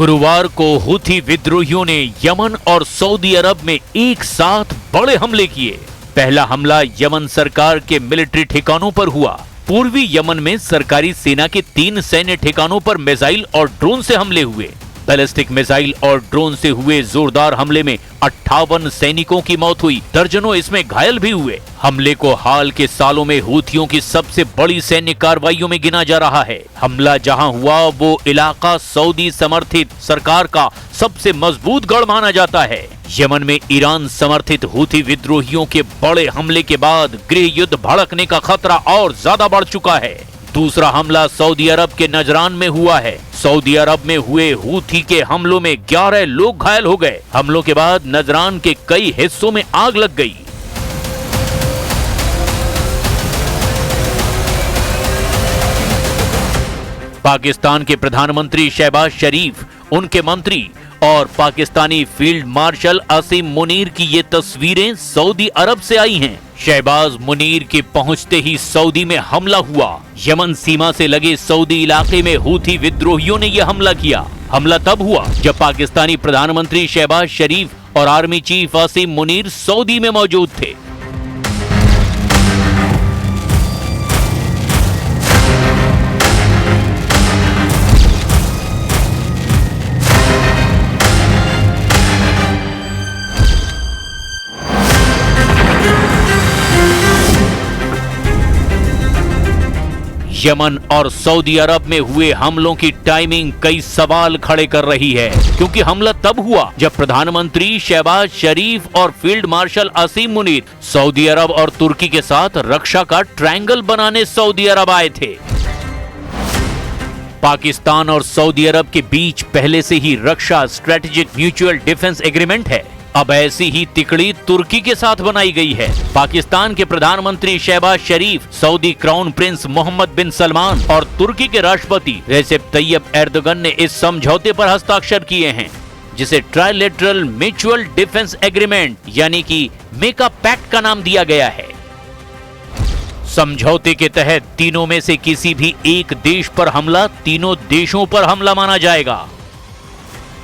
गुरुवार को हुथी विद्रोहियों ने यमन और सऊदी अरब में एक साथ बड़े हमले किए। पहला हमला यमन सरकार के मिलिट्री ठिकानों पर हुआ। पूर्वी यमन में सरकारी सेना के 3 सैन्य ठिकानों पर मिसाइल और ड्रोन से हमले हुए। बैलिस्टिक मिसाइल और ड्रोन से हुए जोरदार हमले में 58 सैनिकों की मौत हुई, दर्जनों इसमें घायल भी हुए। हमले को हाल के सालों में हूथियों की सबसे बड़ी सैन्य कार्रवाइयों में गिना जा रहा है। हमला जहां हुआ वो इलाका सऊदी समर्थित सरकार का सबसे मजबूत गढ़ माना जाता है। यमन में ईरान समर्थित हूथी विद्रोहियों के बड़े हमले के बाद गृह युद्ध भड़कने का खतरा और ज्यादा बढ़ चुका है। दूसरा हमला सऊदी अरब के नजरान में हुआ है। सऊदी अरब में हुए हूथी के हमलों में 11 लोग घायल हो गए। हमलों के बाद नजरान के कई हिस्सों में आग लग गई। पाकिस्तान के प्रधानमंत्री शहबाज शरीफ, उनके मंत्री और पाकिस्तानी फील्ड मार्शल असीम मुनीर की ये तस्वीरें सऊदी अरब से आई हैं। शहबाज मुनीर के पहुंचते ही सऊदी में हमला हुआ। यमन सीमा से लगे सऊदी इलाके में हूथी विद्रोहियों ने यह हमला किया। हमला तब हुआ जब पाकिस्तानी प्रधानमंत्री शहबाज शरीफ और आर्मी चीफ असीम मुनीर सऊदी में मौजूद थे। यमन और सऊदी अरब में हुए हमलों की टाइमिंग कई सवाल खड़े कर रही है, क्योंकि हमला तब हुआ जब प्रधानमंत्री शहबाज शरीफ और फील्ड मार्शल असीम मुनीर सऊदी अरब और तुर्की के साथ रक्षा का ट्रायंगल बनाने सऊदी अरब आए थे। पाकिस्तान और सऊदी अरब के बीच पहले से ही रक्षा स्ट्रेटेजिक म्यूचुअल डिफेंस एग्रीमेंट है। अब ऐसी ही तिकड़ी तुर्की के साथ बनाई गई है। पाकिस्तान के प्रधानमंत्री शहबाज शरीफ, सऊदी क्राउन प्रिंस मोहम्मद बिन सलमान और तुर्की के राष्ट्रपति रेसेप तैयब एर्दोगन ने इस समझौते पर हस्ताक्षर किए हैं, जिसे ट्राइलेटरल म्यूचुअल डिफेंस एग्रीमेंट यानी कि मेका पैक्ट का नाम दिया गया है। समझौते के तहत तीनों में से किसी भी एक देश पर हमला तीनों देशों पर हमला माना जाएगा।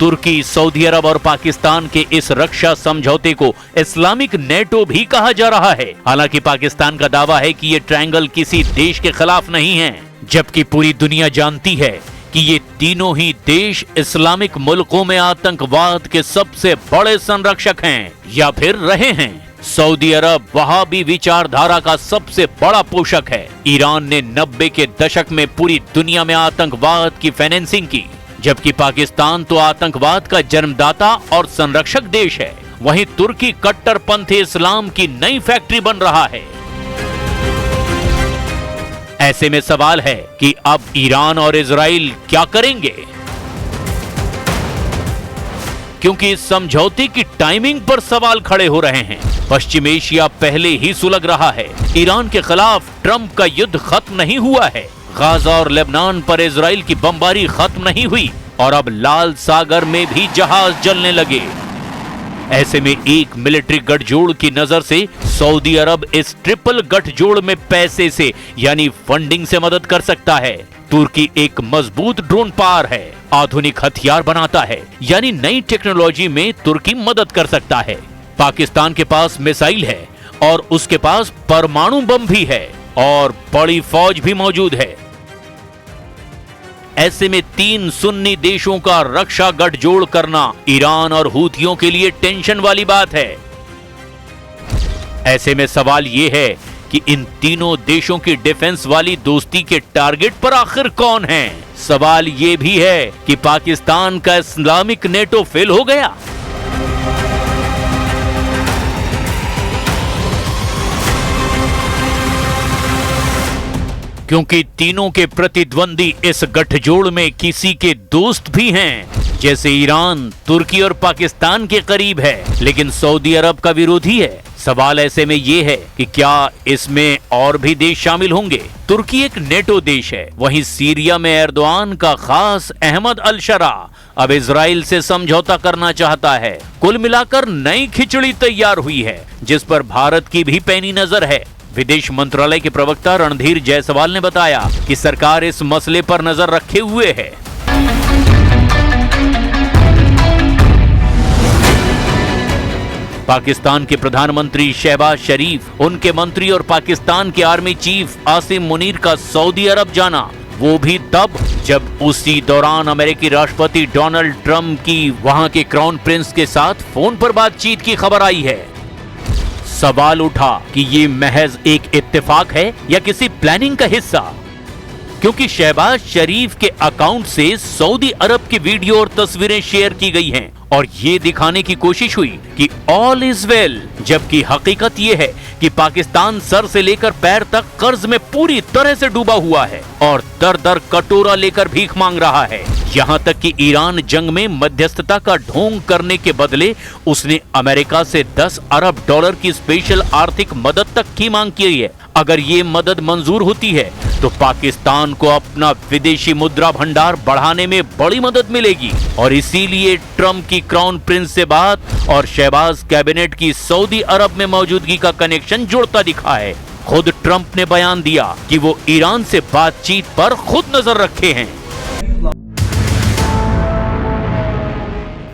तुर्की, सऊदी अरब और पाकिस्तान के इस रक्षा समझौते को इस्लामिक नेटो भी कहा जा रहा है। हालांकि पाकिस्तान का दावा है कि ये ट्रायंगल किसी देश के खिलाफ नहीं है, जबकि पूरी दुनिया जानती है कि ये तीनों ही देश इस्लामिक मुल्कों में आतंकवाद के सबसे बड़े संरक्षक हैं या फिर रहे हैं। सऊदी अरब वहाबी विचारधारा का सबसे बड़ा पोषक है। ईरान ने 90 के दशक में पूरी दुनिया में आतंकवाद की फाइनेंसिंग की, जबकि पाकिस्तान तो आतंकवाद का जन्मदाता और संरक्षक देश है। वहीं तुर्की कट्टरपंथी इस्लाम की नई फैक्ट्री बन रहा है। ऐसे में सवाल है कि अब ईरान और इजराइल क्या करेंगे, क्योंकि इस समझौते की टाइमिंग पर सवाल खड़े हो रहे हैं। पश्चिम एशिया पहले ही सुलग रहा है। ईरान के खिलाफ ट्रंप का युद्ध खत्म नहीं हुआ है। गाजा और लेबनान पर इजराइल की बमबारी खत्म नहीं हुई और अब लाल सागर में भी जहाज जलने लगे। ऐसे में एक मिलिट्री गठजोड़ की नजर से सऊदी अरब इस ट्रिपल गठजोड़ में पैसे से यानी फंडिंग से मदद कर सकता है। तुर्की एक मजबूत ड्रोन पार है, आधुनिक हथियार बनाता है, यानी नई टेक्नोलॉजी में तुर्की मदद कर सकता है। पाकिस्तान के पास मिसाइल है और उसके पास परमाणु बम भी है और बड़ी फौज भी मौजूद है। ऐसे में 3 सुन्नी देशों का रक्षा गठजोड़ करना ईरान और हूथियों के लिए टेंशन वाली बात है। ऐसे में सवाल यह है कि इन तीनों देशों की डिफेंस वाली दोस्ती के टारगेट पर आखिर कौन है। सवाल यह भी है कि पाकिस्तान का इस्लामिक नेटो फेल हो गया। क्योंकि तीनों के प्रतिद्वंदी इस गठजोड़ में किसी के दोस्त भी हैं, जैसे ईरान, तुर्की और पाकिस्तान के करीब है, लेकिन सऊदी अरब का विरोधी है। सवाल ऐसे में ये है कि क्या इसमें और भी देश शामिल होंगे। तुर्की एक नेटो देश है। वहीं सीरिया में एर्दोआन का खास अहमद अल शरा अब इजराइल से समझौता करना चाहता है। कुल मिलाकर नई खिचड़ी तैयार हुई है, जिस पर भारत की भी पैनी नजर है। विदेश मंत्रालय के प्रवक्ता रणधीर जायसवाल ने बताया कि सरकार इस मसले पर नजर रखे हुए है। पाकिस्तान के प्रधानमंत्री शहबाज शरीफ, उनके मंत्री और पाकिस्तान के आर्मी चीफ आसिम मुनीर का सऊदी अरब जाना, वो भी तब जब उसी दौरान अमेरिकी राष्ट्रपति डोनाल्ड ट्रंप की वहां के क्राउन प्रिंस के साथ फोन पर बातचीत की खबर आई है। सवाल उठा कि ये महज एक इत्तेफाक है या किसी प्लानिंग का हिस्सा, क्योंकि शहबाज शरीफ के अकाउंट से सऊदी अरब की वीडियो और तस्वीरें शेयर की गई हैं और ये दिखाने की कोशिश हुई कि ऑल इज वेल, जबकि हकीकत ये है कि पाकिस्तान सर से लेकर पैर तक कर्ज में पूरी तरह से डूबा हुआ है और दर दर कटोरा लेकर भीख मांग रहा है। यहाँ तक कि ईरान जंग में मध्यस्थता का ढोंग करने के बदले उसने अमेरिका से 10 अरब डॉलर की स्पेशल आर्थिक मदद तक की मांग की है। अगर ये मदद मंजूर होती है तो पाकिस्तान को अपना विदेशी मुद्रा भंडार बढ़ाने में बड़ी मदद मिलेगी और इसीलिए ट्रंप की क्राउन प्रिंस से बात और शहबाज कैबिनेट की सऊदी अरब में मौजूदगी का कनेक्शन जुड़ता दिखा है। खुद ट्रंप ने बयान दिया कि वो ईरान से बातचीत पर खुद नजर रखे हैं।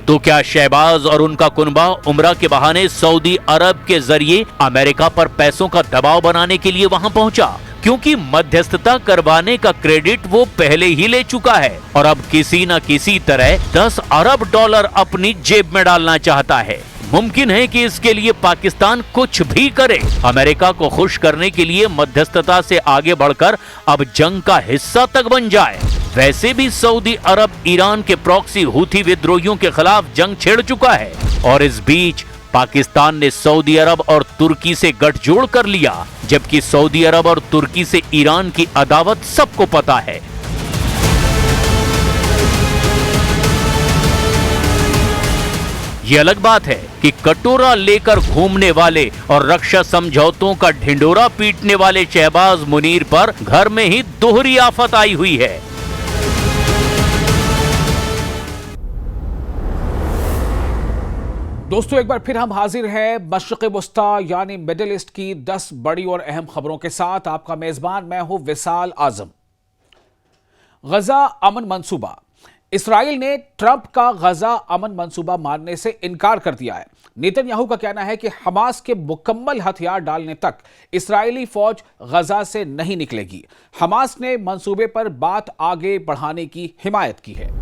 तो क्या शहबाज और उनका कुनबा उम्रा के बहाने सऊदी अरब के जरिए अमेरिका पर पैसों का दबाव बनाने के लिए वहां पहुंचा? क्योंकि मध्यस्थता करवाने का क्रेडिट वो पहले ही ले चुका है और अब किसी न किसी तरह 10 अरब डॉलर अपनी जेब में डालना चाहता है। मुमकिन है कि इसके लिए पाकिस्तान कुछ भी करे, अमेरिका को खुश करने के लिए मध्यस्थता से आगे बढ़कर अब जंग का हिस्सा तक बन जाए। वैसे भी सऊदी अरब ईरान के प्रॉक्सी हूथी विद्रोहियों के खिलाफ जंग छेड़ चुका है और इस बीच पाकिस्तान ने सऊदी अरब और तुर्की से गठजोड़ कर लिया, जबकि सऊदी अरब और तुर्की से ईरान की अदावत सबको पता है। ये अलग बात है कि कटोरा लेकर घूमने वाले और रक्षा समझौतों का ढिंडोरा पीटने वाले शहबाज मुनीर पर घर में ही दोहरी आफत आई हुई है। दोस्तों, एक बार फिर हम हाजिर हैं मशरिक़ वस्ता यानी मिडिल ईस्ट की 10 बड़ी और अहम खबरों के साथ। आपका मेजबान मैं हूं विसाल आजम। गजा अमन मंसूबा। इसराइल ने ट्रंप का गजा अमन मंसूबा मानने से इनकार कर दिया है। नेतन्याहू का कहना है कि हमास के मुकम्मल हथियार डालने तक इस्राएली फौज गजा से नहीं निकलेगी। हमास ने मंसूबे पर बात आगे बढ़ाने की हिमायत की है।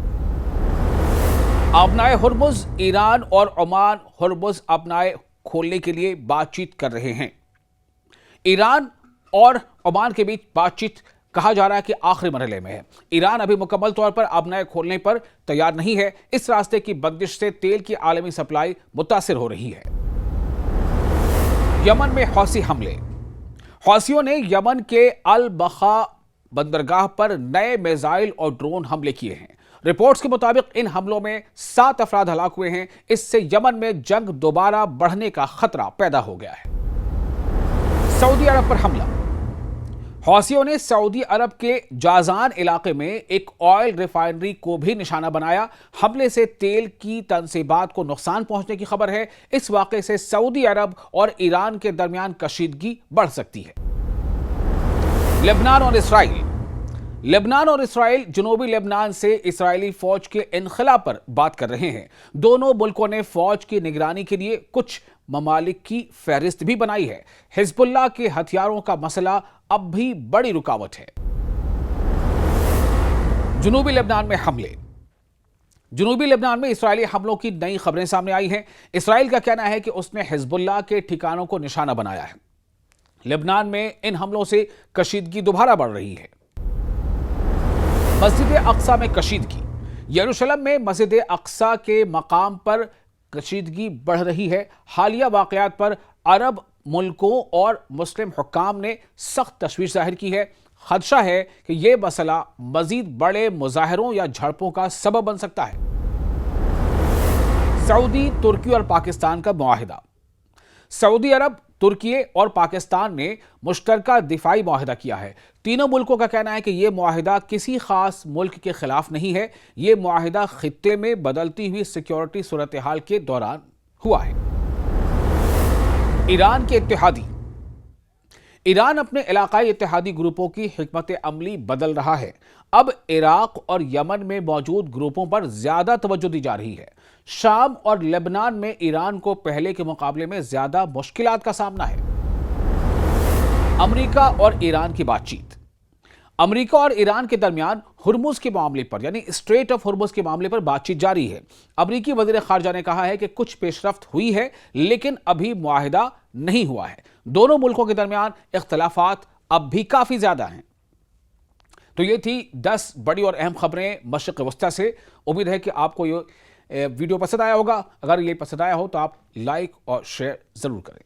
अपनाए हुर्मुज। ईरान और ओमान हुर्मुज अपनाए खोलने के लिए बातचीत कर रहे हैं। ईरान और ओमान के बीच बातचीत कहा जा रहा है कि आखिरी मरहले में है। ईरान अभी मुकम्मल तौर पर अपनाए खोलने पर तैयार नहीं है। इस रास्ते की बंदिश से तेल की आलमी सप्लाई मुतासिर हो रही है। यमन में हौसी हमले। हौसियों ने यमन के अल बखा बंदरगाह पर नए मिसाइल और ड्रोन हमले किए हैं। रिपोर्ट्स के मुताबिक इन हमलों में 7 अफराद हलाक हुए हैं। इससे यमन में जंग दोबारा बढ़ने का खतरा पैदा हो गया है। सऊदी अरब पर हमला। हौसियों ने सऊदी अरब के जाजान इलाके में एक ऑयल रिफाइनरी को भी निशाना बनाया। हमले से तेल की तनसीबात को नुकसान पहुंचने की खबर है। इस वाक़े से सऊदी अरब और ईरान के दरमियान कशीदगी बढ़ सकती है। लेबनान और इसराइल। लेबनान और इसराइल जनूबी लेबनान से इसराइली फौज के इनखला पर बात कर रहे हैं। दोनों मुल्कों ने फौज की निगरानी के लिए कुछ ममालिक की फहरिस्त भी बनाई है। हिजबुल्लाह के हथियारों का मसला अब भी बड़ी रुकावट है। जनूबी लेबनान में हमले। जनूबी लेबनान में इसराइली हमलों की नई खबरें सामने आई हैं। इसराइल का कहना है कि उसने हिजबुल्लाह के ठिकानों को निशाना बनाया है। लेबनान में इन हमलों से कशीदगी दोबारा बढ़ रही है। मस्जिद अक्सा में कशीदगी। यरूशलेम में मस्जिद अक्सा के मकाम पर कशीदगी बढ़ रही है। हालिया वाकयात पर अरब मुल्कों और मुस्लिम हुक्काम ने सख्त तशवीश जाहिर की है। खदशा है कि यह मसला मजीद बड़े मुजाहरों या झड़पों का सबब बन सकता है। सऊदी, तुर्की और पाकिस्तान का मुआहिदा। सऊदी अरब, तुर्की और पाकिस्तान ने मुश्तरका दिफाई मुआहिदा किया है। तीनों मुल्कों का कहना है कि यह मुआहिदा किसी खास मुल्क के खिलाफ नहीं है। यह मुआहिदा खित्ते में बदलती हुई सिक्योरिटी सूरत हाल के दौरान हुआ है। ईरान के इत्तेहादी। ईरान अपने इलाकाई इत्तेहादी ग्रुपों की हिकमत अमली बदल रहा है। अब इराक और यमन में मौजूद ग्रुपों पर ज्यादा तवज्जो दी जा रही है। शाम और लेबनान में ईरान को पहले के मुकाबले में ज्यादा मुश्किलात का सामना है। अमेरिका और ईरान की बातचीत। अमेरिका और ईरान के दरमियान हुर्मुज के मामले पर यानी स्ट्रेट ऑफ हुर्मुज के मामले पर बातचीत जारी है। अमेरिकी वजीर खारजा ने कहा है कि कुछ पेशरफ्त हुई है लेकिन अभी मुआहिदा नहीं हुआ है। दोनों मुल्कों के दरमियान इख्तलाफात अब भी काफी ज्यादा हैं। तो ये थी 10 बड़ी और अहम खबरें मशरिक़ वस्ता से। उम्मीद है कि आपको ये वीडियो पसंद आया होगा। अगर ये पसंद आया हो तो आप लाइक और शेयर जरूर करें।